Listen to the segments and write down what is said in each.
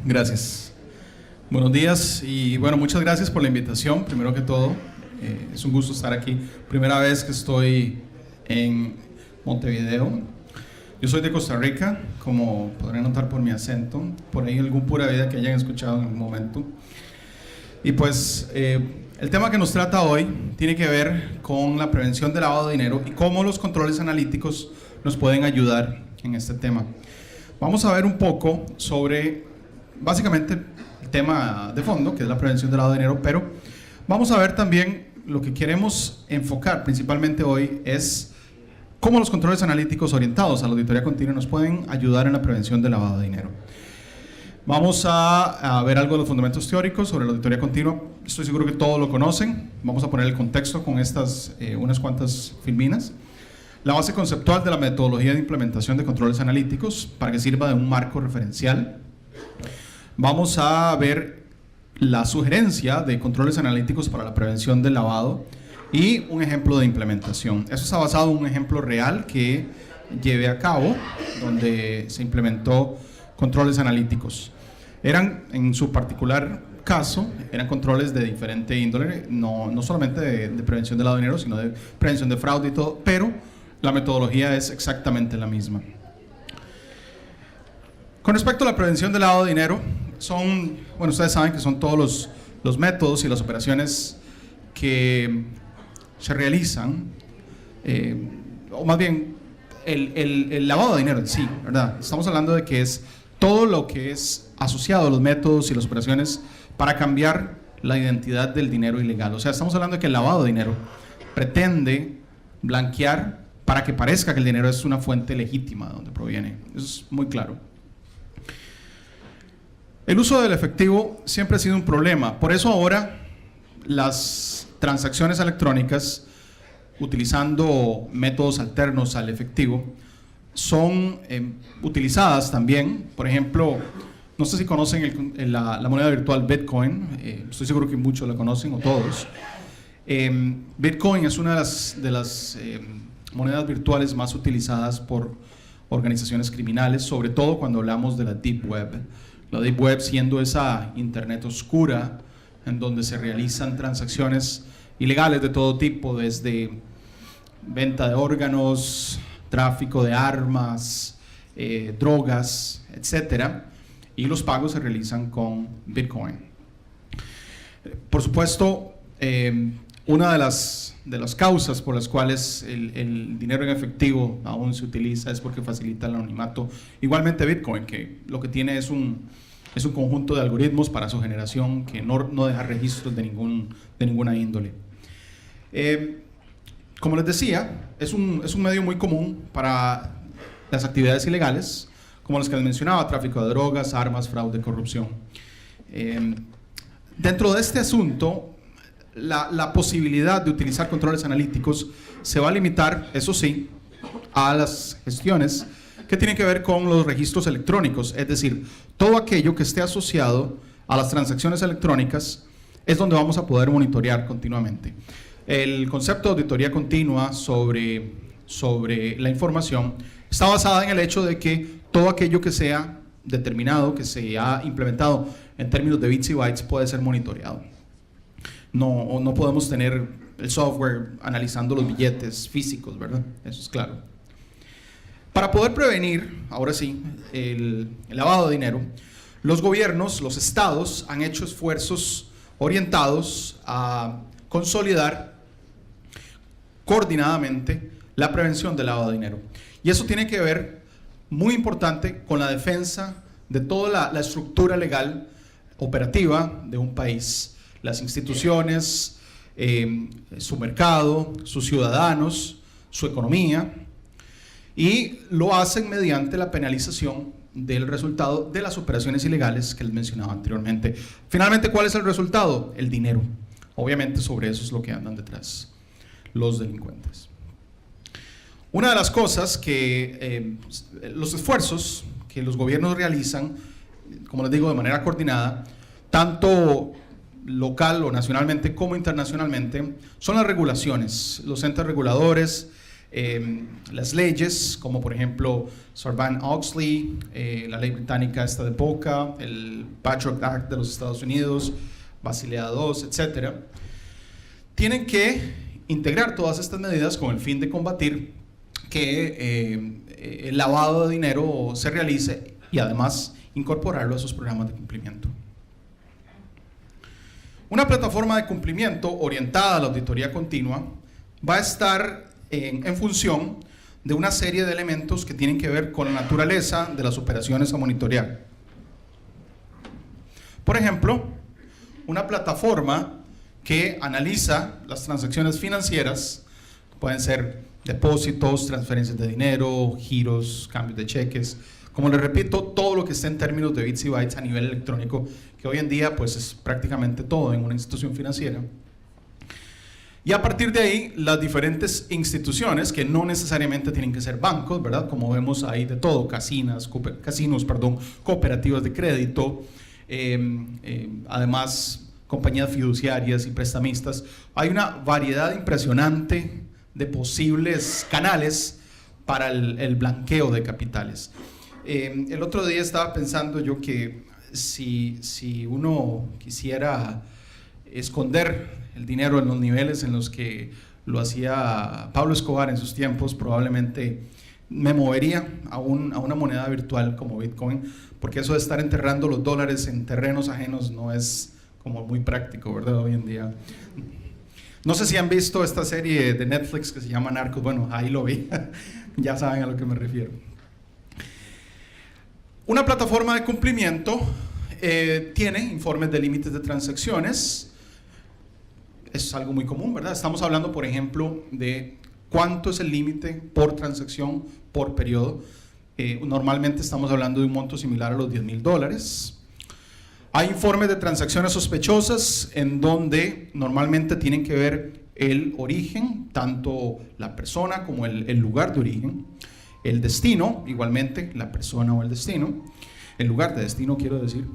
Gracias. Buenos días y bueno, muchas gracias por la invitación, primero que todo. Es un gusto estar aquí. Primera vez que estoy en Montevideo. Yo soy de Costa Rica, como podrán notar por mi acento, por ahí algún pura vida que hayan escuchado en algún momento. Y pues el tema que nos trata hoy tiene que ver con la prevención del lavado de dinero y cómo los controles analíticos nos pueden ayudar en este tema. Vamos a ver un poco sobre, básicamente, el tema de fondo, que es la prevención del lavado de dinero, pero vamos a ver también lo que queremos enfocar principalmente hoy es cómo los controles analíticos orientados a la auditoría continua nos pueden ayudar en la prevención del lavado de dinero. Vamos a ver algo de los fundamentos teóricos sobre la auditoría continua. Estoy seguro que todos lo conocen. Vamos a poner el contexto con estas unas cuantas filminas. La base conceptual de la metodología de implementación de controles analíticos para que sirva de un marco referencial. Vamos a ver la sugerencia de controles analíticos para la prevención del lavado y un ejemplo de implementación. Eso está basado en un ejemplo real que llevé a cabo, donde se implementó controles analíticos. Eran, en su particular caso, eran controles de diferente índole, no solamente de prevención del lavado de dinero, sino de prevención de fraude y todo, pero la metodología es exactamente la misma. Con respecto a la prevención del lavado de dinero, bueno, ustedes saben que son todos los métodos y las operaciones que se realizan, o más bien el lavado de dinero en sí, ¿verdad? Estamos hablando de que es todo lo que es asociado a los métodos y las operaciones para cambiar la identidad del dinero ilegal. O sea, estamos hablando de que el lavado de dinero pretende blanquear para que parezca que el dinero es una fuente legítima de donde proviene. Eso es muy claro. El uso del efectivo siempre ha sido un problema. Por eso ahora las transacciones electrónicas, utilizando métodos alternos al efectivo, son utilizadas también. Por ejemplo, no sé si conocen la moneda virtual Bitcoin. Estoy seguro que muchos la conocen, o todos. Bitcoin es una de las monedas virtuales más utilizadas por organizaciones criminales, sobre todo cuando hablamos de la Deep Web. La Deep Web siendo esa internet oscura en donde se realizan transacciones ilegales de todo tipo, desde venta de órganos, tráfico de armas, drogas, etcétera, y los pagos se realizan con Bitcoin. Por supuesto, una de las causas por las cuales el dinero en efectivo aún se utiliza es porque facilita el anonimato. Igualmente Bitcoin, que lo que tiene es un conjunto de algoritmos para su generación que no deja registros de ninguna índole. Como les decía, es un medio muy común para las actividades ilegales, como las que les mencionaba: tráfico de drogas, armas, fraude, corrupción. Dentro de este asunto, la posibilidad de utilizar controles analíticos se va a limitar, eso sí, a las gestiones que tienen que ver con los registros electrónicos, es decir, todo aquello que esté asociado a las transacciones electrónicas es donde vamos a poder monitorear continuamente. El concepto de auditoría continua sobre la información está basada en el hecho de que todo aquello que sea determinado, que se ha implementado en términos de bits y bytes, puede ser monitoreado. No podemos tener el software analizando los billetes físicos, ¿verdad? Eso es claro. Para poder prevenir, ahora sí, el lavado de dinero, los gobiernos, los estados, han hecho esfuerzos orientados a consolidar coordinadamente la prevención del lavado de dinero. Y eso tiene que ver, muy importante, con la defensa de toda la estructura legal operativa de un país. Las instituciones, su mercado, sus ciudadanos, su economía, y lo hacen mediante la penalización del resultado de las operaciones ilegales que les mencionaba anteriormente. Finalmente, ¿cuál es el resultado? El dinero. Obviamente sobre eso es lo que andan detrás los delincuentes. Una de las cosas que los esfuerzos que los gobiernos realizan, como les digo, de manera coordinada, tanto local o nacionalmente como internacionalmente, son las regulaciones. Los entes reguladores las leyes, como por ejemplo Sarbanes-Oxley, la ley británica esta de POCA, el Patriot Act de los Estados Unidos, Basilea II, etc. Tienen que integrar todas estas medidas con el fin de combatir que el lavado de dinero se realice y además incorporarlo a sus programas de cumplimiento. Una plataforma de cumplimiento orientada a la auditoría continua va a estar en función de una serie de elementos que tienen que ver con la naturaleza de las operaciones a monitorear. Por ejemplo, una plataforma que analiza las transacciones financieras, pueden ser depósitos, transferencias de dinero, giros, cambios de cheques, como les repito, todo lo que esté en términos de bits y bytes a nivel electrónico, que hoy en día pues es prácticamente todo en una institución financiera. Y a partir de ahí, las diferentes instituciones, que no necesariamente tienen que ser bancos, ¿verdad? Como vemos ahí de todo, casinos, cooperativas de crédito, además compañías fiduciarias y prestamistas. Hay una variedad impresionante de posibles canales para el blanqueo de capitales. El otro día estaba pensando yo que si uno quisiera esconder el dinero en los niveles en los que lo hacía Pablo Escobar en sus tiempos, probablemente me movería a una moneda virtual como Bitcoin, porque eso de estar enterrando los dólares en terrenos ajenos no es como muy práctico, ¿verdad? Hoy en día. No sé si han visto esta serie de Netflix que se llama Narcos. Bueno, ahí lo vi. Ya saben a lo que me refiero. Una plataforma de cumplimiento tiene informes de límites de transacciones. Es algo muy común, ¿verdad? Estamos hablando, por ejemplo, de cuánto es el límite por transacción por periodo. Normalmente estamos hablando de un monto similar a los $10,000. Hay informes de transacciones sospechosas en donde normalmente tienen que ver el origen, tanto la persona como el lugar de origen, el destino, igualmente la persona o el destino, el lugar de destino quiero decir.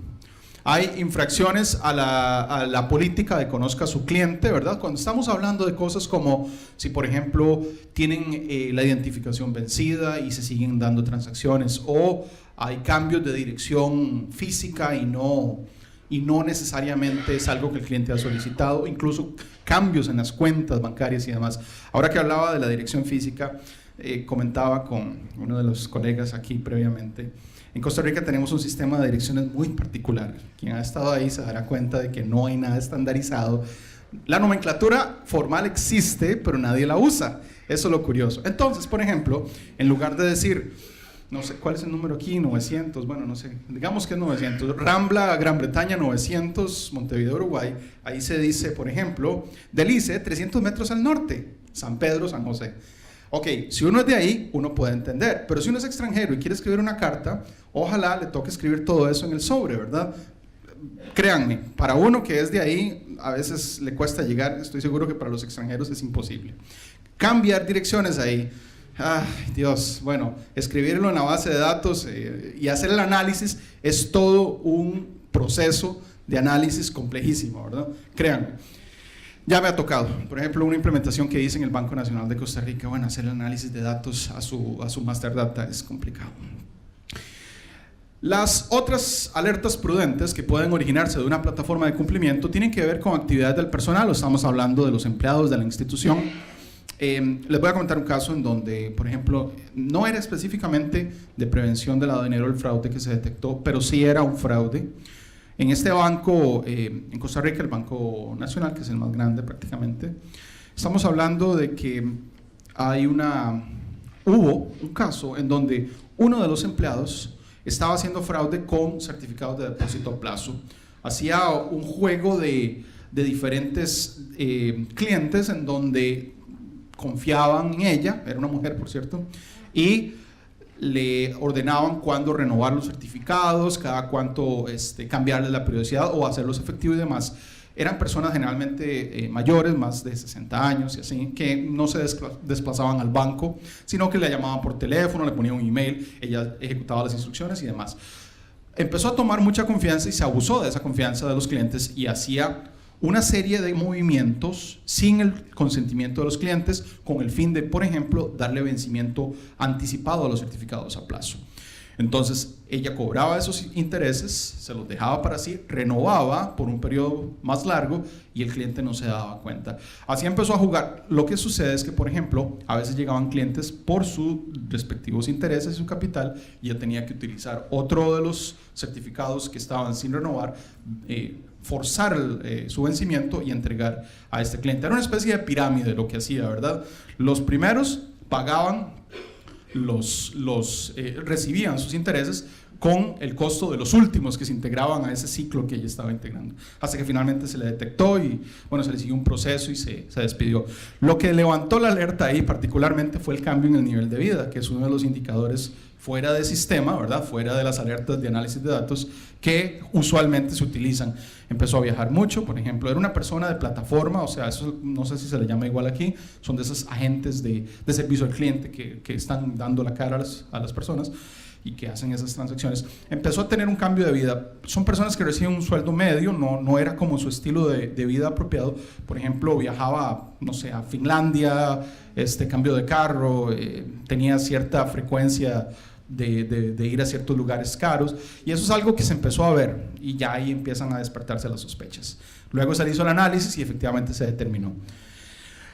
Hay infracciones a la política de conozca a su cliente, ¿verdad? Cuando estamos hablando de cosas como si, por ejemplo, tienen la identificación vencida y se siguen dando transacciones, o hay cambios de dirección física y no necesariamente es algo que el cliente ha solicitado, incluso cambios en las cuentas bancarias y demás. Ahora que hablaba de la dirección física, comentaba con uno de los colegas aquí previamente. En Costa Rica tenemos un sistema de direcciones muy particular. Quien ha estado ahí se dará cuenta de que no hay nada estandarizado. La nomenclatura formal existe, pero nadie la usa. Eso es lo curioso. Entonces, por ejemplo, en lugar de decir, no sé, ¿cuál es el número aquí? 900, bueno, no sé, digamos que es 900. Rambla, Gran Bretaña, 900, Montevideo, Uruguay. Ahí se dice, por ejemplo, Delice, 300 metros al norte, San Pedro, San José. Ok, si uno es de ahí, uno puede entender, pero si uno es extranjero y quiere escribir una carta, ojalá le toque escribir todo eso en el sobre, ¿verdad? Créanme, para uno que es de ahí, a veces le cuesta llegar, estoy seguro que para los extranjeros es imposible. Cambiar direcciones ahí, ay Dios, bueno, escribirlo en la base de datos y hacer el análisis es todo un proceso de análisis complejísimo, ¿verdad? Créanme. Ya me ha tocado, por ejemplo, una implementación que hice en el Banco Nacional de Costa Rica, bueno, hacer el análisis de datos a su master data es complicado. Las otras alertas prudentes que pueden originarse de una plataforma de cumplimiento tienen que ver con actividades del personal, o estamos hablando de los empleados de la institución. Les voy a comentar un caso en donde, por ejemplo, no era específicamente de prevención del lavado de dinero el fraude que se detectó, pero sí era un fraude. En este banco, en Costa Rica, el Banco Nacional, que es el más grande prácticamente, estamos hablando de que hubo un caso en donde uno de los empleados estaba haciendo fraude con certificados de depósito a plazo. Hacía un juego de diferentes clientes en donde confiaban en ella, era una mujer por cierto, y le ordenaban cuándo renovar los certificados, cada cuánto cambiarles la periodicidad o hacerlos efectivos y demás. Eran personas generalmente mayores, más de 60 años y así, que no se desplazaban al banco, sino que le llamaban por teléfono, le ponían un email, ella ejecutaba las instrucciones y demás. Empezó a tomar mucha confianza y se abusó de esa confianza de los clientes y hacía una serie de movimientos sin el consentimiento de los clientes con el fin de, por ejemplo, darle vencimiento anticipado a los certificados a plazo. Entonces, ella cobraba esos intereses, se los dejaba para sí, renovaba por un periodo más largo y el cliente no se daba cuenta. Así empezó a jugar. Lo que sucede es que, por ejemplo, a veces llegaban clientes por sus respectivos intereses y su capital y ella tenía que utilizar otro de los certificados que estaban sin renovar, forzar su vencimiento y entregar a este cliente. Era una especie de pirámide lo que hacía, ¿verdad? Los primeros pagaban recibían sus intereses con el costo de los últimos que se integraban a ese ciclo que ella estaba integrando, hasta que finalmente se le detectó y bueno, se le siguió un proceso y se despidió. Lo que levantó la alerta ahí particularmente fue el cambio en el nivel de vida, que es uno de los indicadores fuera de sistema, ¿verdad? Fuera de las alertas de análisis de datos que usualmente se utilizan. Empezó a viajar mucho, por ejemplo, era una persona de plataforma, o sea, eso no sé si se le llama igual aquí, son de esos agentes de servicio al cliente que están dando la cara a las personas y que hacen esas transacciones. Empezó a tener un cambio de vida. Son personas que reciben un sueldo medio, no era como su estilo de vida apropiado. Por ejemplo, viajaba, no sé, a Finlandia, cambio de carro, tenía cierta frecuencia de ir a ciertos lugares caros, y eso es algo que se empezó a ver y ya ahí empiezan a despertarse las sospechas. Luego se le hizo el análisis y efectivamente se determinó.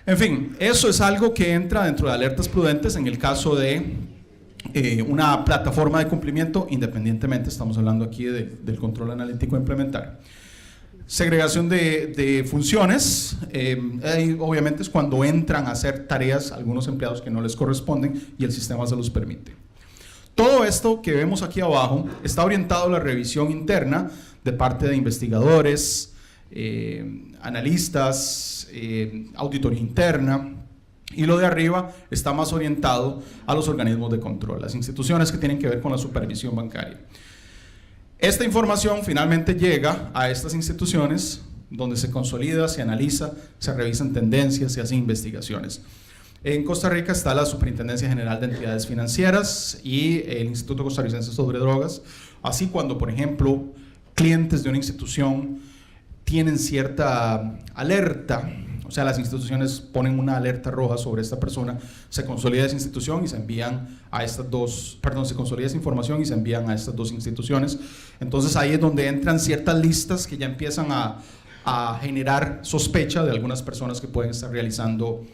En fin, eso es algo que entra dentro de alertas prudentes en el caso de una plataforma de cumplimiento, independientemente, estamos hablando aquí del control analítico a implementar. Segregación de funciones, obviamente es cuando entran a hacer tareas algunos empleados que no les corresponden y el sistema se los permite. Todo esto que vemos aquí abajo está orientado a la revisión interna de parte de investigadores, analistas, auditoría interna, y lo de arriba está más orientado a los organismos de control, las instituciones que tienen que ver con la supervisión bancaria. Esta información finalmente llega a estas instituciones donde se consolida, se analiza, se revisan tendencias, se hacen investigaciones. En Costa Rica está la Superintendencia General de Entidades Financieras y el Instituto Costarricense sobre Drogas. Así, cuando, por ejemplo, clientes de una institución tienen cierta alerta, o sea, las instituciones ponen una alerta roja sobre esta persona, se consolida esa institución y se envían a estas dos, se consolida esa información y se envían a estas dos instituciones. Entonces ahí es donde entran ciertas listas que ya empiezan a generar sospecha de algunas personas que pueden estar realizando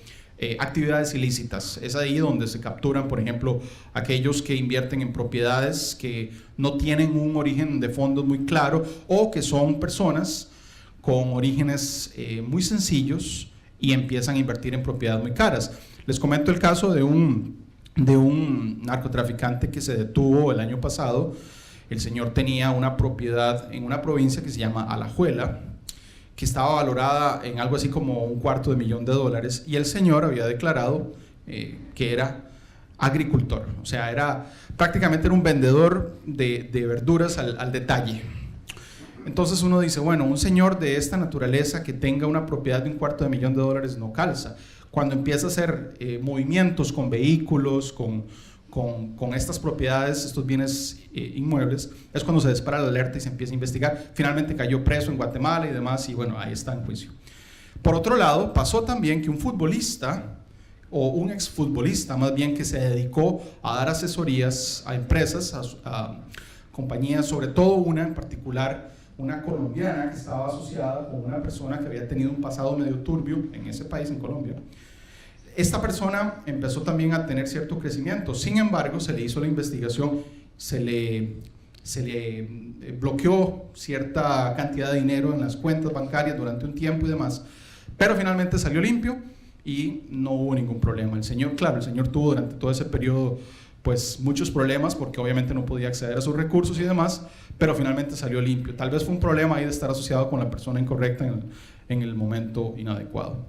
actividades ilícitas. Es ahí donde se capturan, por ejemplo, aquellos que invierten en propiedades que no tienen un origen de fondos muy claro o que son personas con orígenes muy sencillos y empiezan a invertir en propiedades muy caras. Les comento el caso de un narcotraficante que se detuvo el año pasado. El señor tenía una propiedad en una provincia que se llama Alajuela, que estaba valorada en algo así como $250,000, y el señor había declarado que era agricultor, o sea, prácticamente era un vendedor de verduras al detalle. Entonces uno dice, bueno, un señor de esta naturaleza que tenga una propiedad de $250,000 no calza. Cuando empieza a hacer movimientos con vehículos, con estas propiedades, estos bienes inmuebles, es cuando se dispara la alerta y se empieza a investigar. Finalmente cayó preso en Guatemala y demás, y bueno, ahí está en juicio. Por otro lado, pasó también que un futbolista, o un exfutbolista más bien, que se dedicó a dar asesorías a empresas, a compañías, sobre todo una en particular, una colombiana que estaba asociada con una persona que había tenido un pasado medio turbio en ese país, en Colombia. Esta persona empezó también a tener cierto crecimiento. Sin embargo, se le hizo la investigación, se le bloqueó cierta cantidad de dinero en las cuentas bancarias durante un tiempo y demás, pero finalmente salió limpio y no hubo ningún problema. El señor tuvo durante todo ese periodo pues muchos problemas, porque obviamente no podía acceder a sus recursos y demás, pero finalmente salió limpio. Tal vez fue un problema ahí de estar asociado con la persona incorrecta en el momento inadecuado.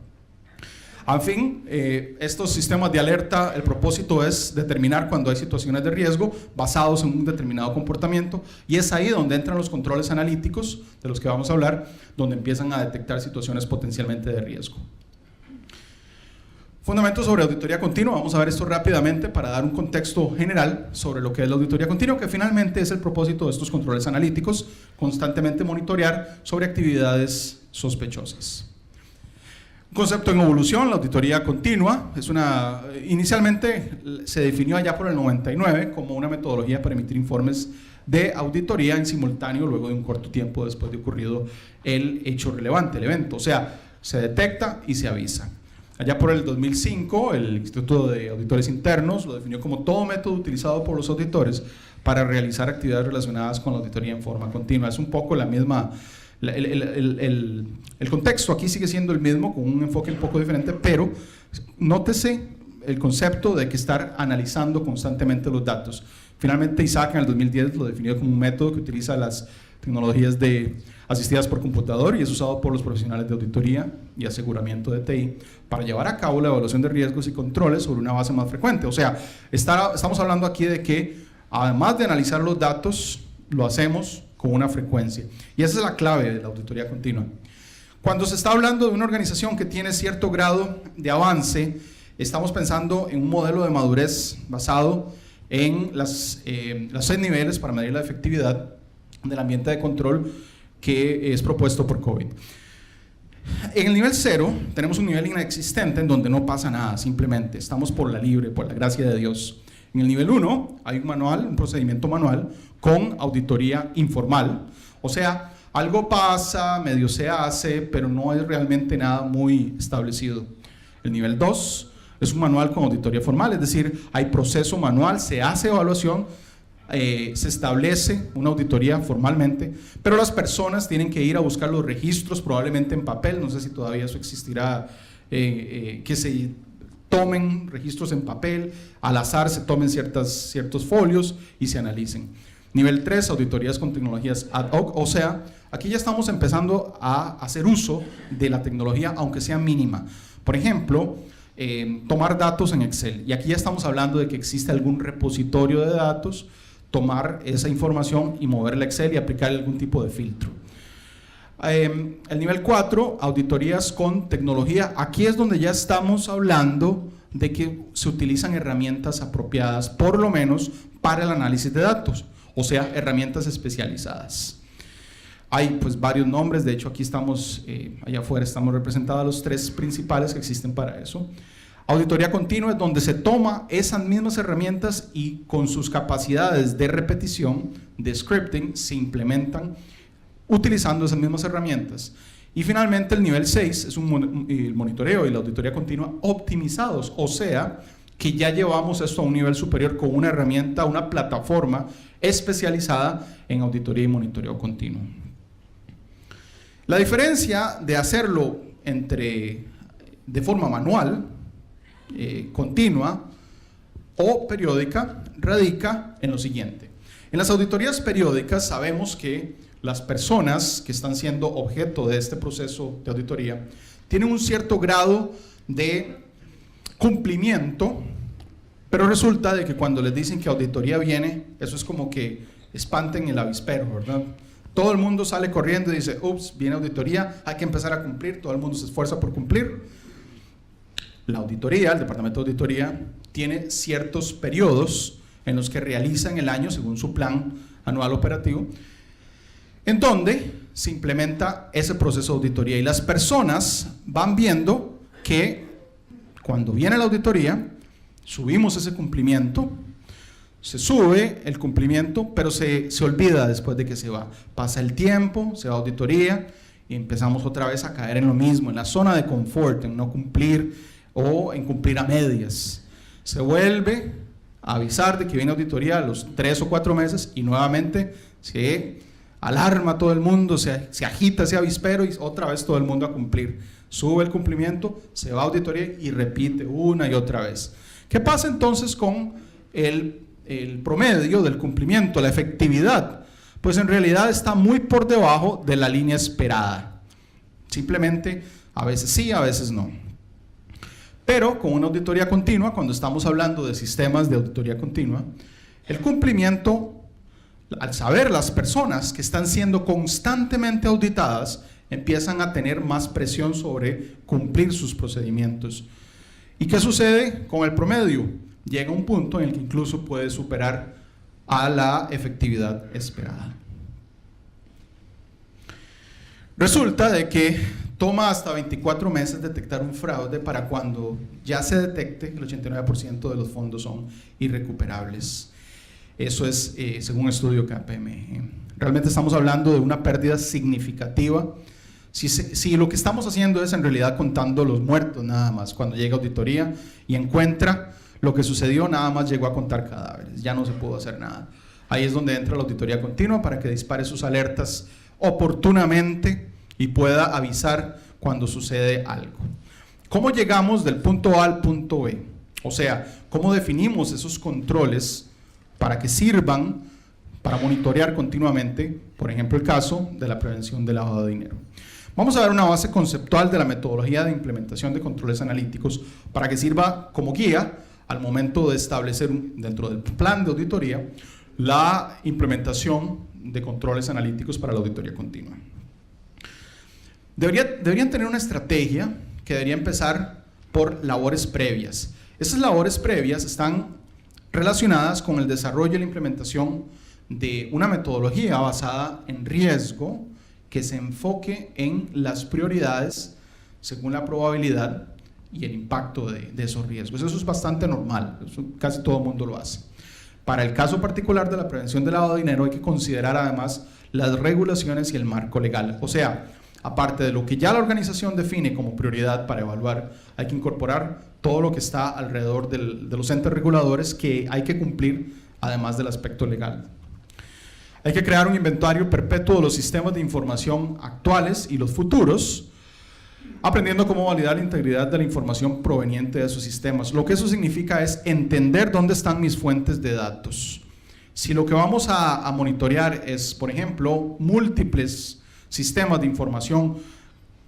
En fin, estos sistemas de alerta, el propósito es determinar cuando hay situaciones de riesgo basados en un determinado comportamiento, y es ahí donde entran los controles analíticos, de los que vamos a hablar, donde empiezan a detectar situaciones potencialmente de riesgo. Fundamentos sobre auditoría continua. Vamos a ver esto rápidamente para dar un contexto general sobre lo que es la auditoría continua, que finalmente es el propósito de estos controles analíticos: constantemente monitorear sobre actividades sospechosas. Un concepto en evolución, la auditoría continua, inicialmente se definió allá por el 99 como una metodología para emitir informes de auditoría en simultáneo luego de un corto tiempo después de ocurrido el hecho relevante, el evento. O sea, se detecta y se avisa. Allá por el 2005, el Instituto de Auditores Internos lo definió como todo método utilizado por los auditores para realizar actividades relacionadas con la auditoría en forma continua. Es un poco la misma... El contexto aquí sigue siendo el mismo, con un enfoque un poco diferente, pero nótese el concepto de que estar analizando constantemente los datos. Finalmente, Isaac en el 2010 lo definió como un método que utiliza las tecnologías asistidas por computador y es usado por los profesionales de auditoría y aseguramiento de TI para llevar a cabo la evaluación de riesgos y controles sobre una base más frecuente. O sea, estamos hablando aquí de que además de analizar los datos, lo hacemos con una frecuencia. Y esa es la clave de la auditoría continua. Cuando se está hablando de una organización que tiene cierto grado de avance, estamos pensando en un modelo de madurez basado en los 6 niveles para medir la efectividad del ambiente de control que es propuesto por COVID. En el nivel 0 tenemos un nivel inexistente en donde no pasa nada, simplemente estamos por la libre, por la gracia de Dios. En el nivel 1 hay un manual, un procedimiento manual con auditoría informal, o sea, algo pasa, medio se hace, pero no es realmente nada muy establecido. El nivel 2 es un manual con auditoría formal, es decir, hay proceso manual, se hace evaluación, se establece una auditoría formalmente, pero las personas tienen que ir a buscar los registros, probablemente en papel, no sé si todavía eso existirá, que se tomen registros en papel, al azar se tomen ciertos folios y se analicen. Nivel 3, auditorías con tecnologías ad hoc, o sea, aquí ya estamos empezando a hacer uso de la tecnología, aunque sea mínima. Por ejemplo, tomar datos en Excel, y aquí ya estamos hablando de que existe algún repositorio de datos, tomar esa información y moverla a Excel y aplicar algún tipo de filtro. El nivel 4, auditorías con tecnología. Aquí es donde ya estamos hablando de que se utilizan herramientas apropiadas, por lo menos para el análisis de datos, o sea, herramientas especializadas. Hay pues varios nombres, de hecho aquí estamos, allá afuera estamos representados los 3 principales que existen para eso. Auditoría continua es donde se toma esas mismas herramientas y con sus capacidades de repetición, de scripting, se implementan utilizando esas mismas herramientas. Y finalmente el nivel 6 es el monitoreo y la auditoría continua optimizados, o sea, que ya llevamos esto a un nivel superior con una herramienta, una plataforma especializada en auditoría y monitoreo continuo. La diferencia de hacerlo de forma manual, continua o periódica, radica en lo siguiente. En las auditorías periódicas sabemos que las personas que están siendo objeto de este proceso de auditoría tienen un cierto grado de cumplimiento, pero resulta de que cuando les dicen que auditoría viene, eso es como que espanten el avispero, ¿verdad? Todo el mundo sale corriendo y dice, ups, viene auditoría, hay que empezar a cumplir, todo el mundo se esfuerza por cumplir. La auditoría, el departamento de auditoría, tiene ciertos periodos en los que realizan el año según su plan anual operativo, en donde se implementa ese proceso de auditoría y las personas van viendo que cuando viene la auditoría, subimos ese cumplimiento, se sube el cumplimiento, pero se olvida después de que se va. Pasa el tiempo, se va a auditoría y empezamos otra vez a caer en lo mismo, en la zona de confort, en no cumplir o en cumplir a medias. Se vuelve a avisar de que viene auditoría a los 3 o 4 meses y nuevamente se alarma todo el mundo, se agita ese avispero y otra vez todo el mundo a cumplir. Sube el cumplimiento, se va a auditoría y repite una y otra vez. ¿Qué pasa entonces con el promedio del cumplimiento, la efectividad? Pues en realidad está muy por debajo de la línea esperada. Simplemente a veces sí, a veces no. Pero con una auditoría continua, cuando estamos hablando de sistemas de auditoría continua, el cumplimiento, al saber las personas que están siendo constantemente auditadas, empiezan a tener más presión sobre cumplir sus procedimientos. ¿Y qué sucede con el promedio? Llega un punto en el que incluso puede superar a la efectividad esperada. Resulta de que toma hasta 24 meses detectar un fraude para cuando ya se detecte, el 89% de los fondos son irrecuperables. Eso es según un estudio KPMG. Realmente estamos hablando de una pérdida significativa. Si lo que estamos haciendo es en realidad contando los muertos nada más, cuando llega auditoría y encuentra lo que sucedió, nada más llegó a contar cadáveres, ya no se pudo hacer nada. Ahí es donde entra la auditoría continua para que dispare sus alertas oportunamente y pueda avisar cuando sucede algo. ¿Cómo llegamos del punto A al punto B? O sea, ¿cómo definimos esos controles para que sirvan para monitorear continuamente, por ejemplo, el caso de la prevención del lavado de dinero? Vamos a ver una base conceptual de la metodología de implementación de controles analíticos para que sirva como guía al momento de establecer dentro del plan de auditoría la implementación de controles analíticos para la auditoría continua. Deberían tener una estrategia que debería empezar por labores previas. Esas labores previas están relacionadas con el desarrollo y la implementación de una metodología basada en riesgo que se enfoque en las prioridades según la probabilidad y el impacto de esos riesgos. Eso es bastante normal, eso casi todo el mundo lo hace. Para el caso particular de la prevención del lavado de dinero hay que considerar además las regulaciones y el marco legal. O sea, aparte de lo que ya la organización define como prioridad para evaluar, hay que incorporar todo lo que está alrededor de los entes reguladores que hay que cumplir, además del aspecto legal. Hay que crear un inventario perpetuo de los sistemas de información actuales y los futuros, aprendiendo cómo validar la integridad de la información proveniente de esos sistemas. Lo que eso significa es entender dónde están mis fuentes de datos. Si lo que vamos a monitorear es, por ejemplo, múltiples sistemas de información,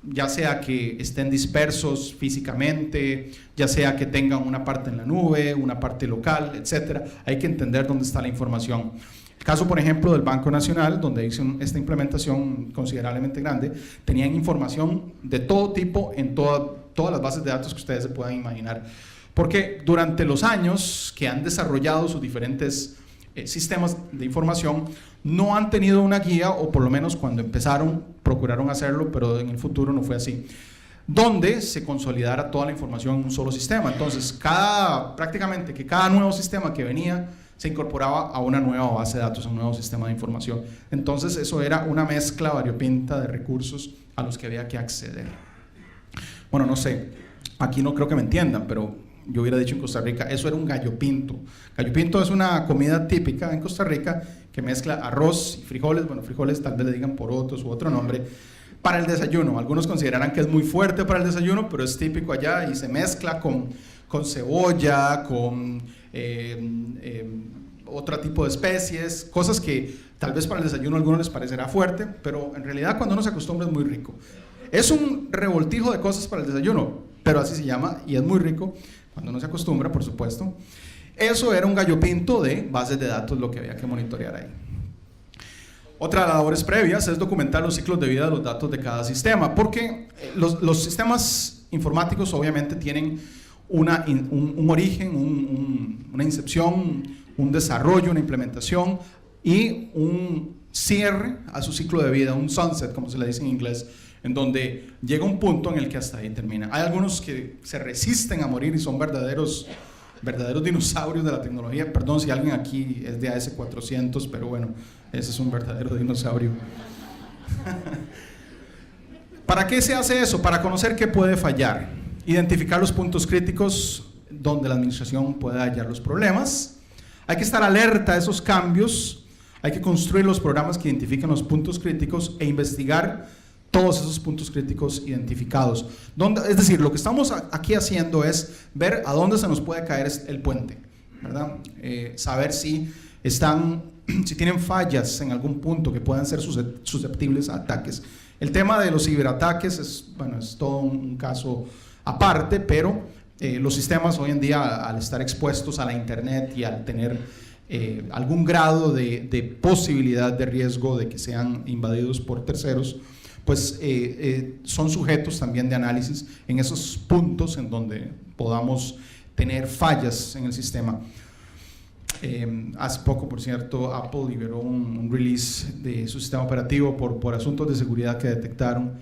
ya sea que estén dispersos físicamente, ya sea que tengan una parte en la nube, una parte local, etcétera, hay que entender dónde está la información. El caso, por ejemplo, del Banco Nacional, donde hizo esta implementación considerablemente grande, tenían información de todo tipo en todas las bases de datos que ustedes se puedan imaginar. Porque durante los años que han desarrollado sus diferentes sistemas de información, no han tenido una guía, o por lo menos cuando empezaron, procuraron hacerlo, pero en el futuro no fue así, donde se consolidara toda la información en un solo sistema. Entonces, prácticamente que cada nuevo sistema que venía se incorporaba a una nueva base de datos, a un nuevo sistema de información. Entonces, eso era una mezcla variopinta de recursos a los que había que acceder. Bueno, no sé, aquí no creo que me entiendan, pero yo hubiera dicho en Costa Rica, eso era un gallo pinto. Gallo pinto es una comida típica en Costa Rica que mezcla arroz y frijoles, bueno, frijoles tal vez le digan por otros u otro nombre, para el desayuno. Algunos consideran que es muy fuerte para el desayuno, pero es típico allá y se mezcla con cebolla, con otro tipo de especies, cosas que tal vez para el desayuno a algunos les parecerá fuerte, pero en realidad cuando uno se acostumbra es muy rico. Es un revoltijo de cosas para el desayuno, pero así se llama y es muy rico cuando uno se acostumbra, por supuesto. Eso era un gallo pinto de bases de datos, lo que había que monitorear ahí. Otra de las labores previas es documentar los ciclos de vida de los datos de cada sistema, porque los sistemas informáticos obviamente tienen un origen, una incepción, un desarrollo, una implementación y un cierre a su ciclo de vida, un sunset, como se le dice en inglés, en donde llega un punto en el que hasta ahí termina. Hay algunos que se resisten a morir y son verdaderos dinosaurios de la tecnología. Perdón si alguien aquí es de AS400, pero bueno, ese es un verdadero dinosaurio. ¿Para qué se hace eso? Para conocer qué puede fallar, identificar los puntos críticos donde la administración puede hallar los problemas. Hay que estar alerta a esos cambios, hay que construir los programas que identifiquen los puntos críticos e investigar todos esos puntos críticos identificados. Es decir, lo que estamos aquí haciendo es ver a dónde se nos puede caer el puente, ¿verdad? Saber si tienen fallas en algún punto que puedan ser susceptibles a ataques. El tema de los ciberataques es todo un caso aparte, pero los sistemas hoy en día, al estar expuestos a la internet y al tener algún grado de posibilidad de riesgo de que sean invadidos por terceros, pues son sujetos también de análisis en esos puntos en donde podamos tener fallas en el sistema. Hace poco, por cierto, Apple liberó un release de su sistema operativo por asuntos de seguridad que detectaron,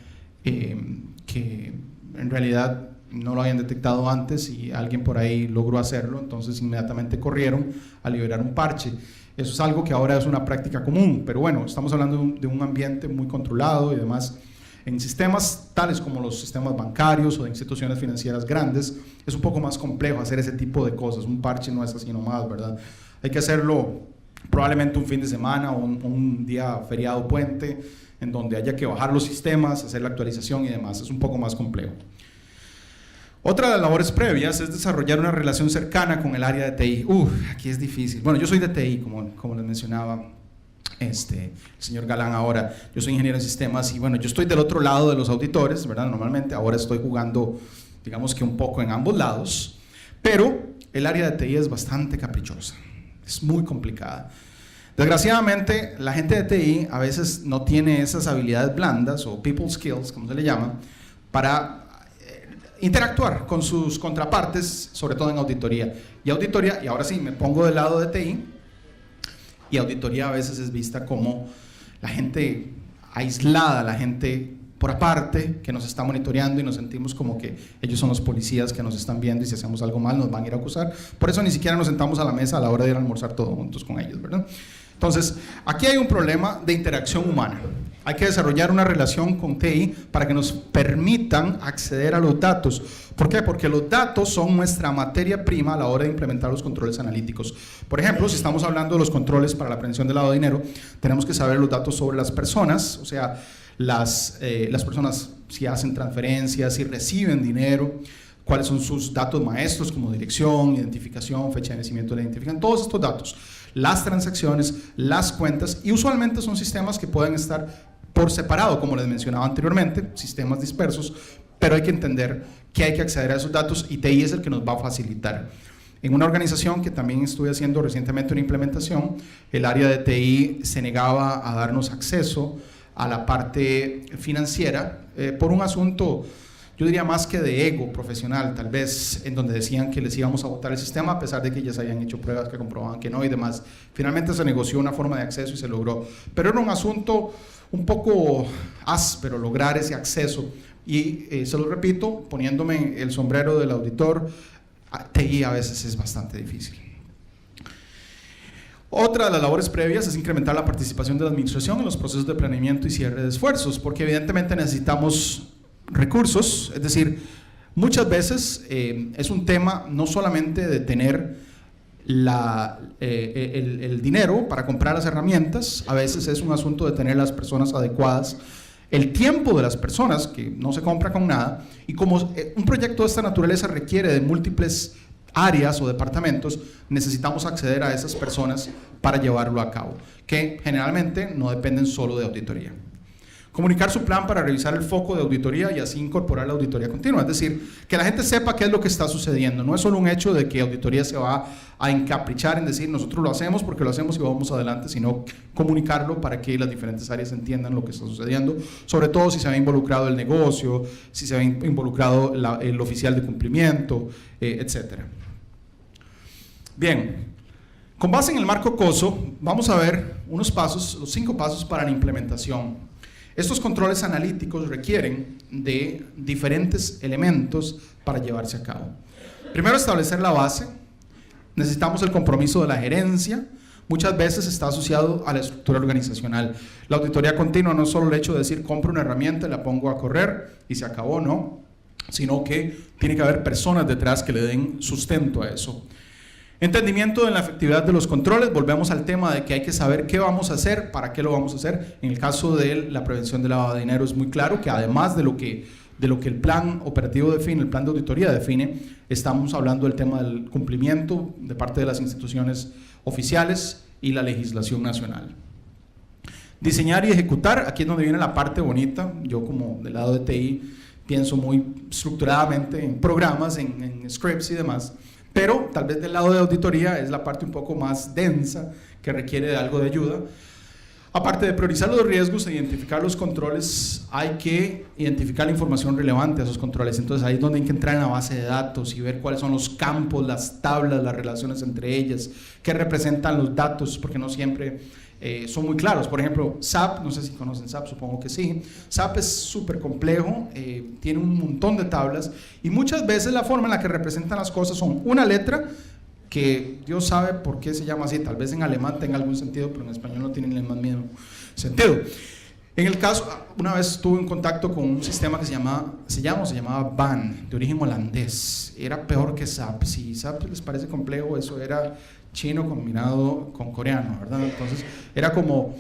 que en realidad no lo habían detectado antes y alguien por ahí logró hacerlo, entonces inmediatamente corrieron a liberar un parche. Eso es algo que ahora es una práctica común, pero bueno, estamos hablando de un ambiente muy controlado y demás. En sistemas tales como los sistemas bancarios o de instituciones financieras grandes, es un poco más complejo hacer ese tipo de cosas. Un parche no es así nomás, ¿verdad? Hay que hacerlo probablemente un fin de semana o un día feriado puente, en donde haya que bajar los sistemas, hacer la actualización y demás. Es un poco más complejo. Otra de las labores previas es desarrollar una relación cercana con el área de TI. Aquí es difícil. Bueno, yo soy de TI, como les mencionaba el señor Galán ahora. Yo soy ingeniero en sistemas y bueno, yo estoy del otro lado de los auditores, ¿verdad? Normalmente ahora estoy jugando, digamos que un poco en ambos lados, pero el área de TI es bastante caprichosa, es muy complicada. Desgraciadamente, la gente de TI a veces no tiene esas habilidades blandas o people skills, como se le llama, para interactuar con sus contrapartes, sobre todo en auditoría. Y ahora sí, me pongo del lado de TI, y auditoría a veces es vista como la gente aislada, la gente por aparte, que nos está monitoreando y nos sentimos como que ellos son los policías que nos están viendo y si hacemos algo mal nos van a ir a acusar. Por eso ni siquiera nos sentamos a la mesa a la hora de ir a almorzar todos juntos con ellos, ¿verdad? Entonces, aquí hay un problema de interacción humana. Hay que desarrollar una relación con TI para que nos permitan acceder a los datos. ¿Por qué? Porque los datos son nuestra materia prima a la hora de implementar los controles analíticos. Por ejemplo, si estamos hablando de los controles para la prevención del lavado de dinero, tenemos que saber los datos sobre las personas, o sea, las personas si hacen transferencias, si reciben dinero, cuáles son sus datos maestros como dirección, identificación, fecha de nacimiento, la identifican, todos estos datos, las transacciones, las cuentas, y usualmente son sistemas que pueden estar por separado, como les mencionaba anteriormente, sistemas dispersos, pero hay que entender que hay que acceder a esos datos y TI es el que nos va a facilitar. En una organización que también estuve haciendo recientemente una implementación, el área de TI se negaba a darnos acceso a la parte financiera por un asunto, yo diría más que de ego profesional, tal vez, en donde decían que les íbamos a botar el sistema a pesar de que ya se habían hecho pruebas que comprobaban que no y demás. Finalmente se negoció una forma de acceso y se logró, pero era un asunto un poco áspero lograr ese acceso y se lo repito, poniéndome el sombrero del auditor, TI a veces es bastante difícil. Otra de las labores previas es incrementar la participación de la administración en los procesos de planeamiento y cierre de esfuerzos, porque evidentemente necesitamos recursos, es decir, muchas veces es un tema no solamente de tener el dinero para comprar las herramientas, a veces es un asunto de tener las personas adecuadas, el tiempo de las personas, que no se compra con nada, y como un proyecto de esta naturaleza requiere de múltiples áreas o departamentos, necesitamos acceder a esas personas para llevarlo a cabo, que generalmente no dependen solo de auditoría. Comunicar su plan para revisar el foco de auditoría y así incorporar la auditoría continua, es decir, que la gente sepa qué es lo que está sucediendo. No es solo un hecho de que auditoría se va a encaprichar en decir nosotros lo hacemos porque lo hacemos y vamos adelante, sino comunicarlo para que las diferentes áreas entiendan lo que está sucediendo, sobre todo si se ha involucrado el negocio, si se ha involucrado el oficial de cumplimiento, etcétera. Bien, con base en el marco COSO, vamos a ver unos pasos, los 5 pasos para la implementación. Estos controles analíticos requieren de diferentes elementos para llevarse a cabo. Primero, establecer la base. Necesitamos el compromiso de la gerencia. Muchas veces está asociado a la estructura organizacional. La auditoría continua no es solo el hecho de decir compro una herramienta, la pongo a correr y se acabó, no, sino que tiene que haber personas detrás que le den sustento a eso. Entendimiento de la efectividad de los controles, volvemos al tema de que hay que saber qué vamos a hacer, para qué lo vamos a hacer. En el caso de la prevención del lavado de dinero es muy claro que además de lo que el plan operativo define, el plan de auditoría define, estamos hablando del tema del cumplimiento de parte de las instituciones oficiales y la legislación nacional. Diseñar y ejecutar, aquí es donde viene la parte bonita. Yo como del lado de TI pienso muy estructuradamente en programas, en scripts y demás. Pero tal vez del lado de auditoría es la parte un poco más densa que requiere de algo de ayuda. Aparte de priorizar los riesgos e identificar los controles, hay que identificar la información relevante a esos controles. Entonces ahí es donde hay que entrar en la base de datos y ver cuáles son los campos, las tablas, las relaciones entre ellas, qué representan los datos, porque no siempre son muy claros. Por ejemplo, SAP, no sé si conocen SAP, supongo que sí. SAP es súper complejo, tiene un montón de tablas y muchas veces la forma en la que representan las cosas son una letra que Dios sabe por qué se llama así, tal vez en alemán tenga algún sentido, pero en español no tiene ni el más mínimo sentido. En el caso, una vez tuve un contacto con un sistema que se llamaba BAN, de origen holandés. Era peor que SAP. Si SAP les parece complejo, eso era chino combinado con coreano, ¿verdad? Entonces, era como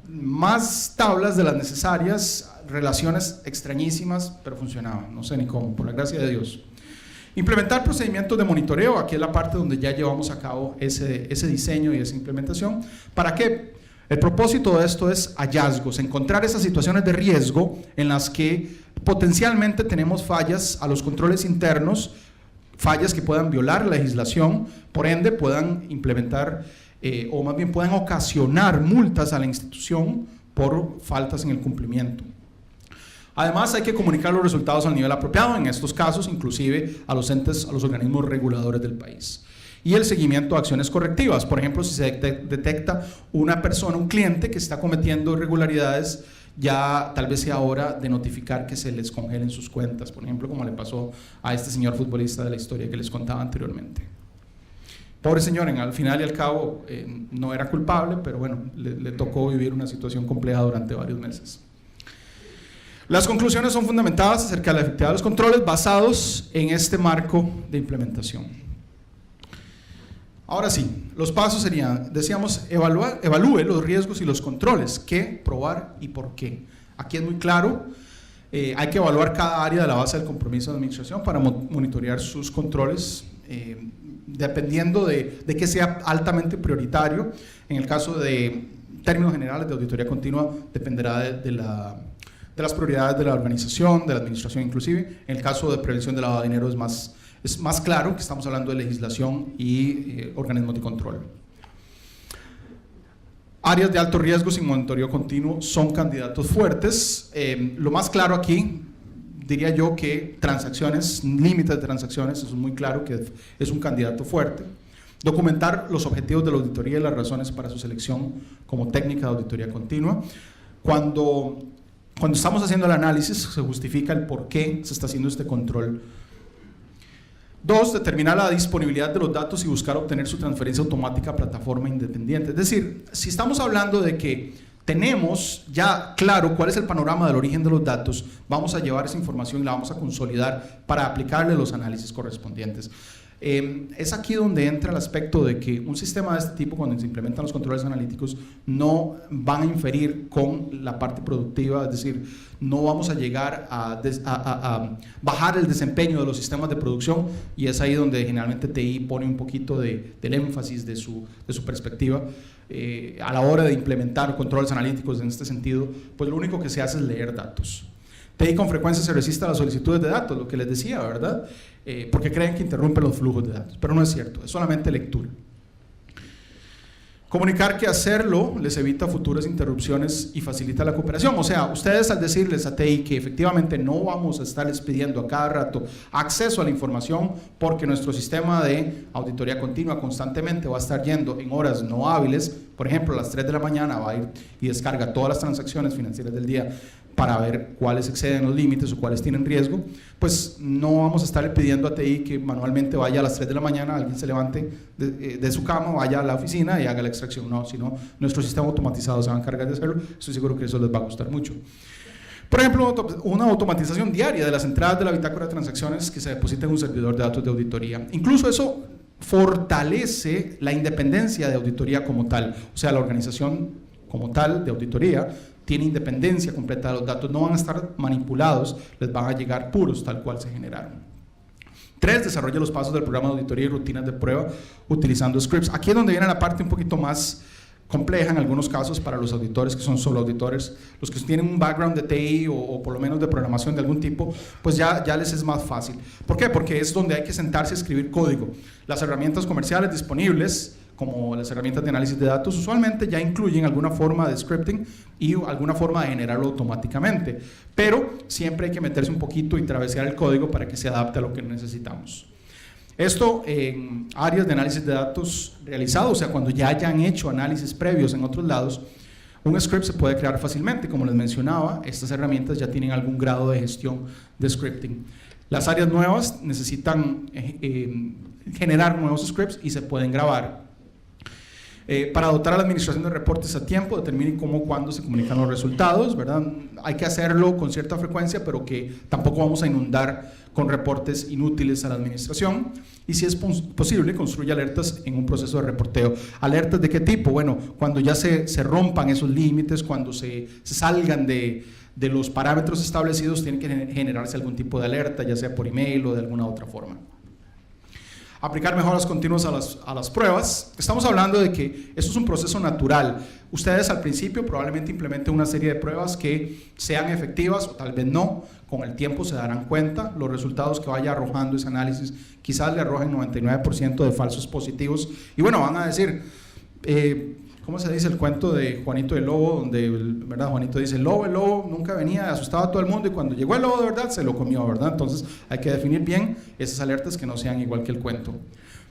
más tablas de las necesarias, relaciones extrañísimas, pero funcionaban. No sé ni cómo, por la gracia de Dios. Implementar procedimientos de monitoreo, aquí es la parte donde ya llevamos a cabo ese diseño y esa implementación. ¿Para qué? El propósito de esto es hallazgos, encontrar esas situaciones de riesgo en las que potencialmente tenemos fallas a los controles internos, fallas que puedan violar la legislación, por ende puedan implementar o más bien puedan ocasionar multas a la institución por faltas en el cumplimiento. Además, hay que comunicar los resultados al nivel apropiado, en estos casos, inclusive a los entes, a los organismos reguladores del país. Y el seguimiento de acciones correctivas. Por ejemplo, si se detecta una persona, un cliente que está cometiendo irregularidades, ya tal vez sea hora de notificar que se les congelen sus cuentas. Por ejemplo, como le pasó a este señor futbolista de la historia que les contaba anteriormente. Pobre señor, al final y al cabo no era culpable, pero bueno, le tocó vivir una situación compleja durante varios meses. Las conclusiones son fundamentadas acerca de la efectividad de los controles basados en este marco de implementación. Ahora sí, los pasos serían, decíamos, evalúe los riesgos y los controles, qué, probar y por qué. Aquí es muy claro, hay que evaluar cada área de la base del compromiso de administración para monitorear sus controles, dependiendo de que sea altamente prioritario. En el caso de términos generales de auditoría continua, dependerá de las prioridades de la organización, de la administración inclusive. En el caso de prevención de lavado de dinero es más claro que estamos hablando de legislación y organismos de control. Áreas de alto riesgo sin monitoreo continuo son candidatos fuertes. Lo más claro aquí, diría yo que transacciones, límites de transacciones, eso es muy claro que es un candidato fuerte. Documentar los objetivos de la auditoría y las razones para su selección como técnica de auditoría continua. Cuando estamos haciendo el análisis, se justifica el por qué se está haciendo este control. 2, determinar la disponibilidad de los datos y buscar obtener su transferencia automática a plataforma independiente. Es decir, si estamos hablando de que tenemos ya claro cuál es el panorama del origen de los datos, vamos a llevar esa información y la vamos a consolidar para aplicarle los análisis correspondientes. Es aquí donde entra el aspecto de que un sistema de este tipo, cuando se implementan los controles analíticos, no van a inferir con la parte productiva, es decir, no vamos a llegar a bajar el desempeño de los sistemas de producción, y es ahí donde generalmente TI pone un poquito del énfasis de su perspectiva. A la hora de implementar controles analíticos en este sentido, pues lo único que se hace es leer datos. TI con frecuencia se resiste a las solicitudes de datos, lo que les decía, ¿verdad? Porque creen que interrumpen los flujos de datos, pero no es cierto, es solamente lectura. Comunicar que hacerlo les evita futuras interrupciones y facilita la cooperación. O sea, ustedes al decirles a TI que efectivamente no vamos a estarles pidiendo a cada rato acceso a la información, porque nuestro sistema de auditoría continua constantemente va a estar yendo en horas no hábiles, por ejemplo a las 3 de la mañana va a ir y descarga todas las transacciones financieras del día para ver cuáles exceden los límites o cuáles tienen riesgo, pues no vamos a estarle pidiendo a TI que manualmente vaya a las 3 de la mañana, alguien se levante de su cama, vaya a la oficina y haga la extracción. No, sino nuestro sistema automatizado se va a encargar de hacerlo. Estoy seguro que eso les va a gustar mucho. Por ejemplo, una automatización diaria de las entradas de la bitácora de transacciones que se deposita en un servidor de datos de auditoría. Incluso eso fortalece la independencia de auditoría como tal, o sea, la organización como tal de auditoría tiene independencia completa de los datos, no van a estar manipulados, les van a llegar puros tal cual se generaron. 3, desarrolla los pasos del programa de auditoría y rutinas de prueba utilizando scripts. Aquí es donde viene la parte un poquito más compleja en algunos casos para los auditores que son solo auditores. Los que tienen un background de TI o por lo menos de programación de algún tipo, pues ya les es más fácil. ¿Por qué? Porque es donde hay que sentarse a escribir código. Las herramientas comerciales disponibles como las herramientas de análisis de datos, usualmente ya incluyen alguna forma de scripting y alguna forma de generarlo automáticamente, pero siempre hay que meterse un poquito y travesear el código para que se adapte a lo que necesitamos. Esto en áreas de análisis de datos realizados, o sea, cuando ya hayan hecho análisis previos en otros lados, un script se puede crear fácilmente. Como les mencionaba, estas herramientas ya tienen algún grado de gestión de scripting. Las áreas nuevas necesitan generar nuevos scripts y se pueden grabar. Para dotar a la administración de reportes a tiempo, determinen cómo, cuándo se comunican los resultados, ¿verdad? Hay que hacerlo con cierta frecuencia, pero que tampoco vamos a inundar con reportes inútiles a la administración. Y si es posible, construye alertas en un proceso de reporteo. ¿Alertas de qué tipo? Bueno, cuando ya se rompan esos límites, cuando se salgan de los parámetros establecidos, tiene que generarse algún tipo de alerta, ya sea por email o de alguna otra forma. Aplicar mejoras continuas a las pruebas. Estamos hablando de que esto es un proceso natural. Ustedes al principio probablemente implementen una serie de pruebas que sean efectivas o tal vez no. Con el tiempo se darán cuenta. Los resultados que vaya arrojando ese análisis quizás le arrojen 99% de falsos positivos. Y bueno, van a decir, ¿cómo se dice el cuento de Juanito el Lobo? Donde, ¿verdad? Juanito dice, el lobo nunca venía, asustaba a todo el mundo y cuando llegó el lobo de verdad se lo comió, ¿verdad? Entonces hay que definir bien esas alertas que no sean igual que el cuento.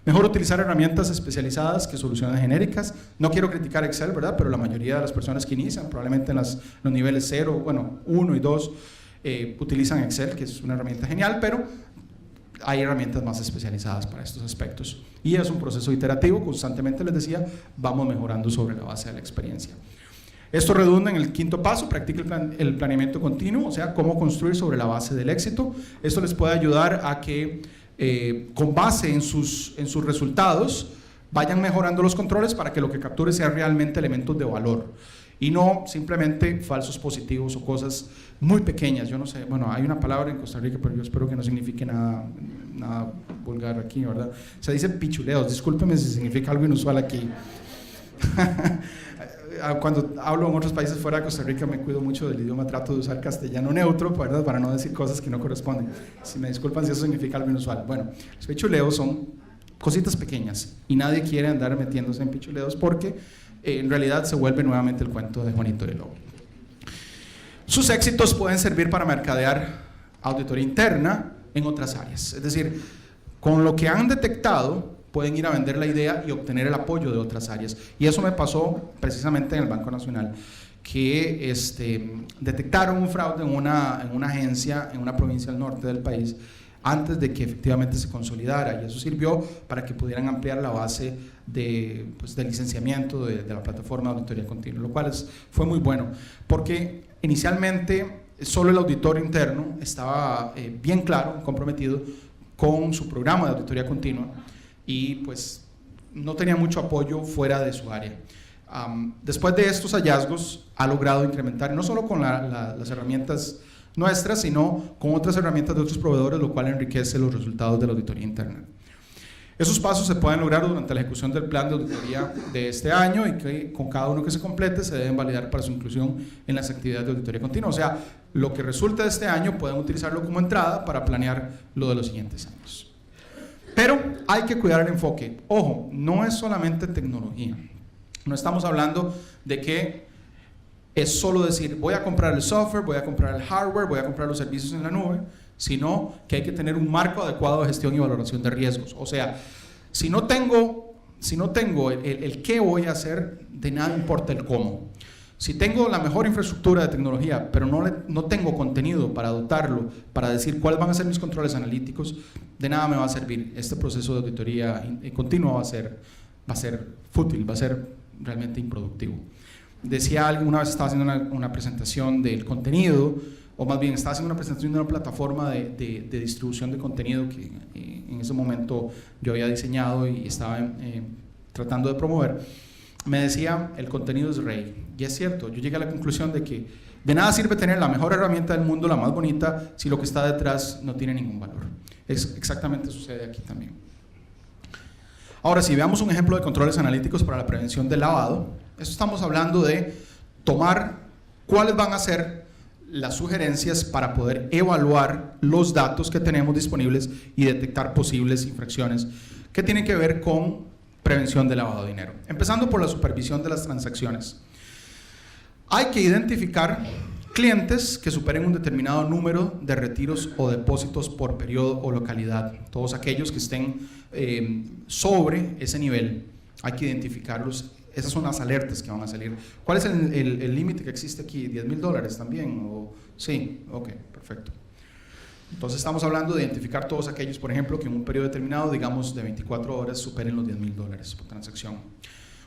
Mejor utilizar herramientas especializadas que soluciones genéricas. No quiero criticar Excel, ¿verdad? Pero la mayoría de las personas que inician, probablemente en los niveles 0, bueno, 1 y 2, utilizan Excel, que es una herramienta genial, pero hay herramientas más especializadas para estos aspectos. Y es un proceso iterativo, constantemente les decía, vamos mejorando sobre la base de la experiencia. Esto redunda en el quinto paso, practique el planeamiento continuo, o sea, cómo construir sobre la base del éxito. Esto les puede ayudar a que con base en sus resultados vayan mejorando los controles para que lo que capture sea realmente elementos de valor y no simplemente falsos positivos o cosas muy pequeñas. Yo no sé, bueno, hay una palabra en Costa Rica, pero yo espero que no signifique nada vulgar aquí, ¿verdad? Se dice pichuleos, discúlpeme si significa algo inusual aquí. Cuando hablo en otros países fuera de Costa Rica me cuido mucho del idioma, trato de usar castellano neutro, ¿verdad? Para no decir cosas que no corresponden. Si me disculpan si eso significa algo inusual. Bueno, los pichuleos son cositas pequeñas y nadie quiere andar metiéndose en pichuleos porque en realidad se vuelve nuevamente el cuento de Juanito el Lobo. Sus éxitos pueden servir para mercadear auditoría interna en otras áreas. Es decir, con lo que han detectado pueden ir a vender la idea y obtener el apoyo de otras áreas. Y eso me pasó precisamente en el Banco Nacional, que detectaron un fraude en una agencia en una provincia del norte del país antes de que efectivamente se consolidara, y eso sirvió para que pudieran ampliar la base de licenciamiento de la plataforma de auditoría continua, lo cual fue muy bueno, porque inicialmente solo el auditor interno estaba bien claro, comprometido con su programa de auditoría continua y pues no tenía mucho apoyo fuera de su área. Después de estos hallazgos ha logrado incrementar no solo con las herramientas nuestras, sino con otras herramientas de otros proveedores, lo cual enriquece los resultados de la auditoría interna. Esos pasos se pueden lograr durante la ejecución del plan de auditoría de este año y que con cada uno que se complete se deben validar para su inclusión en las actividades de auditoría continua. O sea, lo que resulte de este año pueden utilizarlo como entrada para planear lo de los siguientes años. Pero hay que cuidar el enfoque. Ojo, no es solamente tecnología. No estamos hablando de que es solo decir, voy a comprar el software, voy a comprar el hardware, voy a comprar los servicios en la nube, sino que hay que tener un marco adecuado de gestión y valoración de riesgos. O sea, si no tengo el qué voy a hacer, de nada importa el cómo. Si tengo la mejor infraestructura de tecnología, pero no tengo contenido para dotarlo, para decir cuáles van a ser mis controles analíticos, de nada me va a servir. Este proceso de auditoría continua va a ser fútil, va a ser realmente improductivo. Decía alguien, una vez estaba haciendo una presentación del contenido, o más bien estaba haciendo una presentación de una plataforma de distribución de contenido que en ese momento yo había diseñado y estaba tratando de promover. Me decía, el contenido es rey. Y es cierto, yo llegué a la conclusión de que de nada sirve tener la mejor herramienta del mundo, la más bonita, si lo que está detrás no tiene ningún valor. Exactamente sucede aquí también. Ahora, si veamos un ejemplo de controles analíticos para la prevención del lavado, esto estamos hablando de tomar cuáles van a ser las sugerencias para poder evaluar los datos que tenemos disponibles y detectar posibles infracciones que tienen que ver con prevención de lavado de dinero. Empezando por la supervisión de las transacciones. Hay que identificar clientes que superen un determinado número de retiros o depósitos por periodo o localidad. Todos aquellos que estén sobre ese nivel, hay que identificarlos. Esas son las alertas que van a salir. ¿Cuál es el límite que existe aquí? $10,000 también. Sí, ok, perfecto. Entonces estamos hablando de identificar todos aquellos, por ejemplo, que en un periodo determinado, digamos de 24 horas, superen los $10,000 por transacción.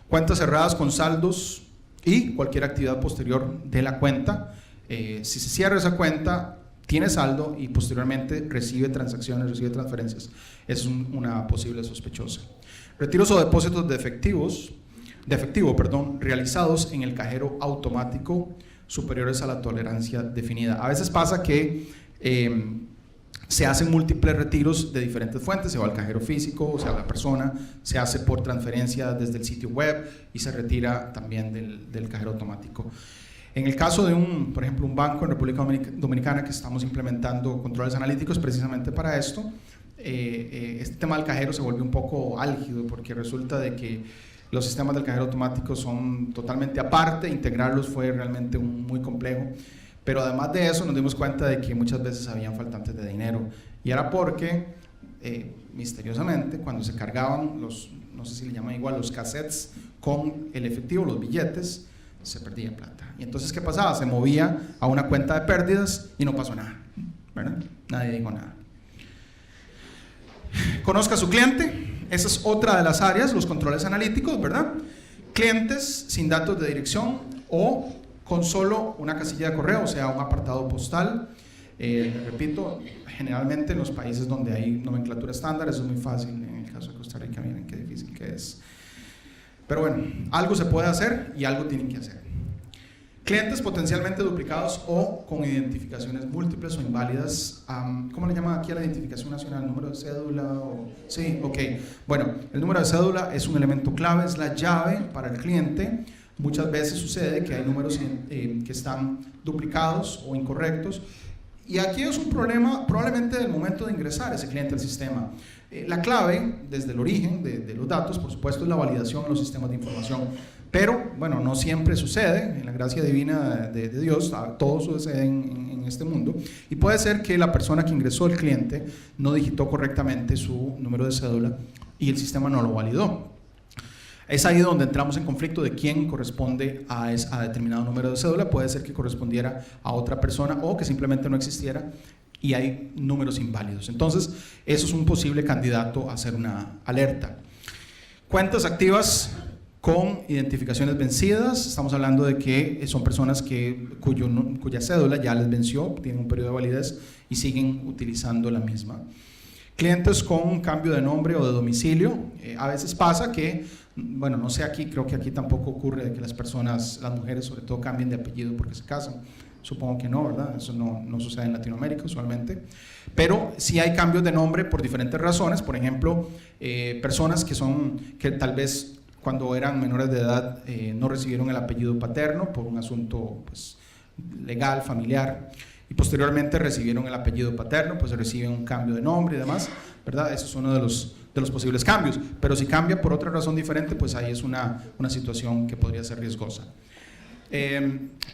Cuentas cerradas con saldos y cualquier actividad posterior de la cuenta. Si se cierra esa cuenta, tiene saldo y posteriormente recibe transacciones, recibe transferencias. Es una posible sospechosa. Retiros o depósitos de efectivo, realizados en el cajero automático superiores a la tolerancia definida. A veces pasa que se hacen múltiples retiros de diferentes fuentes, se va al cajero físico, o sea, la persona, se hace por transferencia desde el sitio web y se retira también del cajero automático. En el caso de por ejemplo, un banco en República Dominicana que estamos implementando controles analíticos precisamente para esto, este tema del cajero se volvió un poco álgido porque resulta de que los sistemas del cajero automático son totalmente aparte, integrarlos fue realmente muy complejo, pero además de eso nos dimos cuenta de que muchas veces habían faltantes de dinero y era porque misteriosamente cuando se cargaban no sé si le llaman igual, los cassettes con el efectivo, los billetes, se perdía plata. Y entonces, ¿qué pasaba? Se movía a una cuenta de pérdidas y no pasó nada, ¿verdad? Nadie dijo nada. Conozca a su cliente. Esa es otra de las áreas, los controles analíticos, ¿verdad? Clientes sin datos de dirección o con solo una casilla de correo, o sea, un apartado postal. Repito, generalmente en los países donde hay nomenclatura estándar, eso es muy fácil. En el caso de Costa Rica, miren qué difícil que es. Pero bueno, algo se puede hacer y algo tienen que hacer. Clientes potencialmente duplicados o con identificaciones múltiples o inválidas. ¿Cómo le llaman aquí a la identificación nacional? ¿Número de cédula? Sí, ok. Bueno, el número de cédula es un elemento clave, es la llave para el cliente. Muchas veces sucede que hay números que están duplicados o incorrectos. Y aquí es un problema probablemente del momento de ingresar ese cliente al sistema. La clave, desde el origen de los datos, por supuesto, es la validación en los sistemas de información. Pero, bueno, no siempre sucede. En la gracia divina de Dios, todo sucede en este mundo. Y puede ser que la persona que ingresó el cliente no digitó correctamente su número de cédula y el sistema no lo validó. Es ahí donde entramos en conflicto de quién corresponde a determinado número de cédula. Puede ser que correspondiera a otra persona o que simplemente no existiera y hay números inválidos. Entonces, eso es un posible candidato a hacer una alerta. Cuentas activas con identificaciones vencidas. Estamos hablando de que son personas cuya cédula ya les venció, tienen un periodo de validez y siguen utilizando la misma. Clientes con cambio de nombre o de domicilio. A veces pasa que, bueno, no sé aquí, creo que aquí tampoco ocurre de que las mujeres sobre todo cambien de apellido porque se casan. Supongo que no, ¿verdad? Eso no sucede en Latinoamérica usualmente. Pero sí hay cambios de nombre por diferentes razones. Por ejemplo, personas que tal vez cuando eran menores de edad no recibieron el apellido paterno por un asunto pues, legal, familiar. Y posteriormente recibieron el apellido paterno, pues se recibe un cambio de nombre y demás, ¿verdad? Eso es uno de los posibles cambios. Pero si cambia por otra razón diferente, pues ahí es una situación que podría ser riesgosa.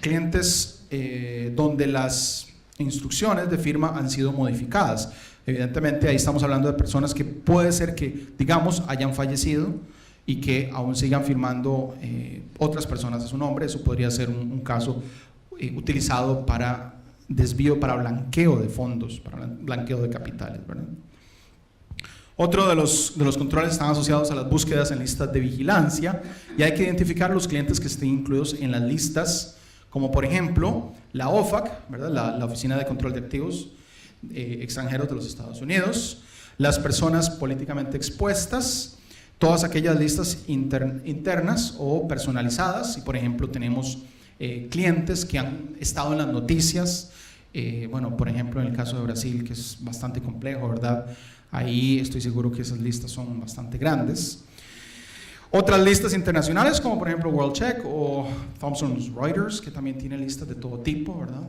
Clientes donde las instrucciones de firma han sido modificadas. Evidentemente ahí estamos hablando de personas que puede ser que, digamos, hayan fallecido y que aún sigan firmando otras personas a su nombre. Eso podría ser un caso utilizado para desvío, para blanqueo de fondos, para blanqueo de capitales, ¿verdad? Otro de los controles están asociados a las búsquedas en listas de vigilancia y hay que identificar los clientes que estén incluidos en las listas, como por ejemplo la OFAC, ¿verdad? La Oficina de Control de Activos Extranjeros de los Estados Unidos, las personas políticamente expuestas, todas aquellas listas internas o personalizadas. Y por ejemplo tenemos clientes que han estado en las noticias, bueno, por ejemplo en el caso de Brasil, que es bastante complejo, ¿verdad? Ahí estoy seguro que esas listas son bastante grandes. Otras listas internacionales, como por ejemplo WorldCheck o Thomson Reuters, que también tiene listas de todo tipo, ¿verdad?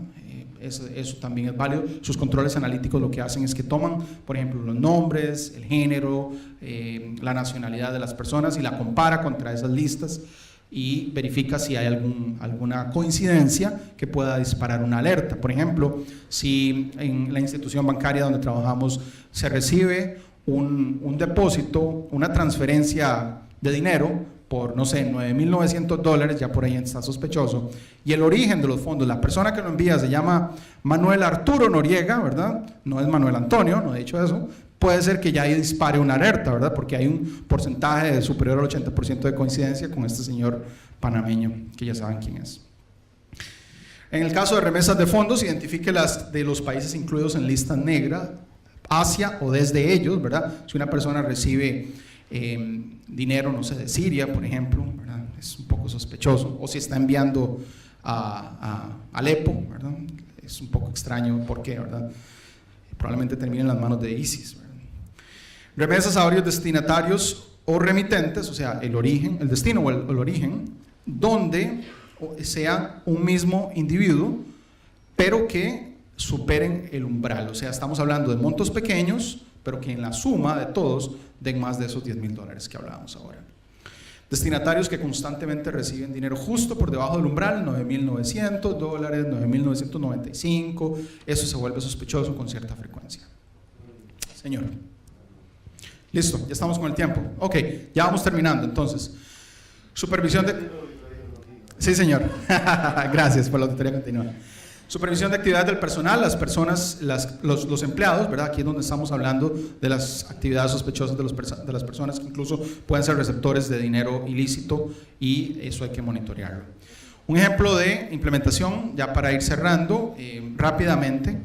eso también es válido. Sus controles analíticos lo que hacen es que toman, por ejemplo, los nombres, el género, la nacionalidad de las personas y la compara contra esas listas y verifica si hay alguna coincidencia que pueda disparar una alerta. Por ejemplo, si en la institución bancaria donde trabajamos se recibe un depósito, una transferencia de dinero por, no sé, $9,900, ya por ahí está sospechoso, y el origen de los fondos, la persona que lo envía se llama Manuel Arturo Noriega, ¿verdad? No es Manuel Antonio, no he dicho eso. Puede ser que ya ahí dispare una alerta, ¿verdad? Porque hay un porcentaje superior al 80% de coincidencia con este señor panameño, que ya saben quién es. En el caso de remesas de fondos, identifique las de los países incluidos en lista negra, hacia o desde ellos, ¿verdad? Si una persona recibe dinero, no sé, de Siria, por ejemplo, ¿verdad? Es un poco sospechoso. O si está enviando a Alepo, ¿verdad? Es un poco extraño, ¿por qué, verdad? Probablemente termine en las manos de ISIS, ¿verdad? Remesas a varios destinatarios o remitentes, o sea, el origen, el destino o el origen, donde sea un mismo individuo, pero que superen el umbral. O sea, estamos hablando de montos pequeños, pero que en la suma de todos den más de esos $10,000 que hablábamos ahora. Destinatarios que constantemente reciben dinero justo por debajo del umbral, $9,900, $9,995, eso se vuelve sospechoso con cierta frecuencia. Señor. Listo, ya estamos con el tiempo. Ok, ya vamos terminando. Entonces, supervisión de... Sí, señor. Gracias por la auditoría continua. Supervisión de actividades del personal, las personas, los empleados, ¿verdad? Aquí es donde estamos hablando de las actividades sospechosas de las personas que incluso pueden ser receptores de dinero ilícito y eso hay que monitorearlo. Un ejemplo de implementación, ya para ir cerrando rápidamente,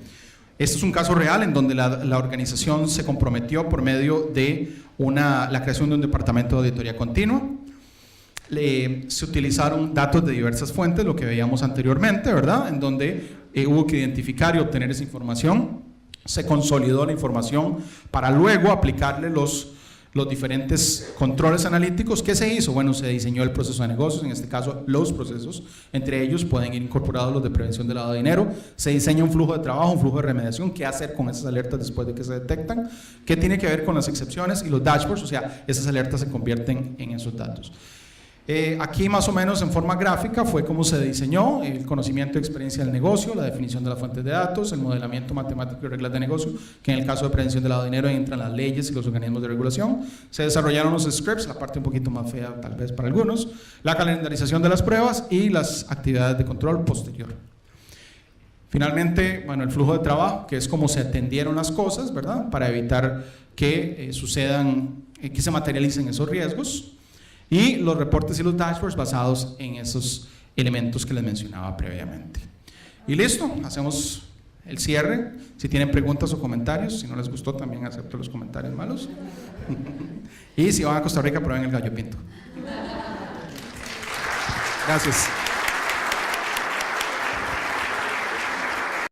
este es un caso real en donde la organización se comprometió por medio de la creación de un departamento de auditoría continua. Se utilizaron datos de diversas fuentes, lo que veíamos anteriormente, ¿verdad? En donde hubo que identificar y obtener esa información, se consolidó la información para luego aplicarle los diferentes controles analíticos. ¿Qué se hizo? Bueno, se diseñó el proceso de negocios, en este caso los procesos, entre ellos pueden ir incorporados los de prevención de lavado de dinero, se diseña un flujo de trabajo, un flujo de remediación, qué hacer con esas alertas después de que se detectan, qué tiene que ver con las excepciones y los dashboards, o sea, esas alertas se convierten en esos datos. Aquí más o menos en forma gráfica fue como se diseñó el conocimiento y experiencia del negocio, la definición de las fuentes de datos, el modelamiento matemático y reglas de negocio, que en el caso de prevención del lavado de dinero entran las leyes y los organismos de regulación. Se desarrollaron los scripts, la parte un poquito más fea tal vez para algunos, la calendarización de las pruebas y las actividades de control posterior. Finalmente, bueno, el flujo de trabajo, que es como se atendieron las cosas, ¿verdad? Para evitar que que se materialicen esos riesgos. Y los reportes y los dashboards basados en esos elementos que les mencionaba previamente. Y listo, hacemos el cierre. Si tienen preguntas o comentarios, si no les gustó también acepto los comentarios malos. Y si van a Costa Rica, prueben el gallo pinto. Gracias.